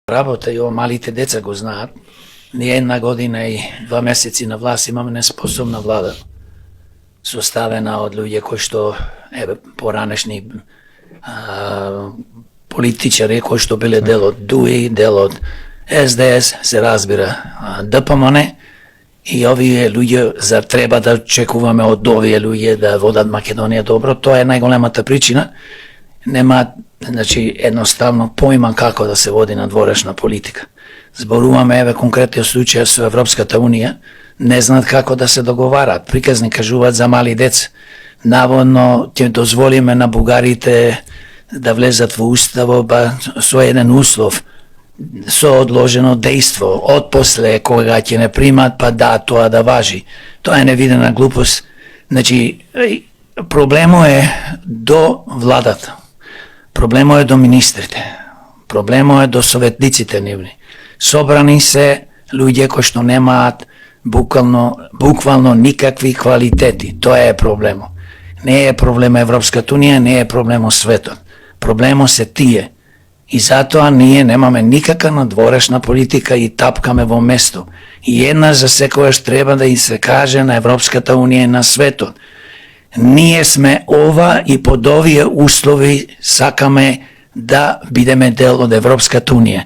Работа и ова малите деца го знаат. Ние 1 година и 2 месеци на власт имаме неспособна влада, составена од луѓе кои што поранешни политичари кои што биле дел од ДУИ, дел од СДС, се разбира, ДПМН, и овие луѓе зар треба да очекуваме од овие луѓе да водат Македонија добро? Тоа е најголемата причина. Нема, значи, едноставно поима како да се води надворешна политика. Зборуваме, еве, конкретниот случај со Европската Унија, не знаат како да се договарат. Приказни кажуваат за мали деца. Наводно ќе дозволиме на бугарите да влезат во уставо со еден услов, со одложено дејство, од после кога ќе не примат, па да, тоа да важи. Тоа е невидена глупост. Значи, проблемот е до владата. Проблемот е до министрите. Проблемот е до советниците нивни. Собрани се луѓе кои што немаат буквално никакви квалитети. Тоа е проблемот. Не е проблем Европската Унија, не е проблем светот. Проблемот се тие. И затоа ние немаме никаква надворешна политика и тапкаме во место. И еднаш за секојаш треба да им се каже на Европската Унија и на светот: ние сме ова и под овие услови сакаме да бидеме дел од Европската Унија.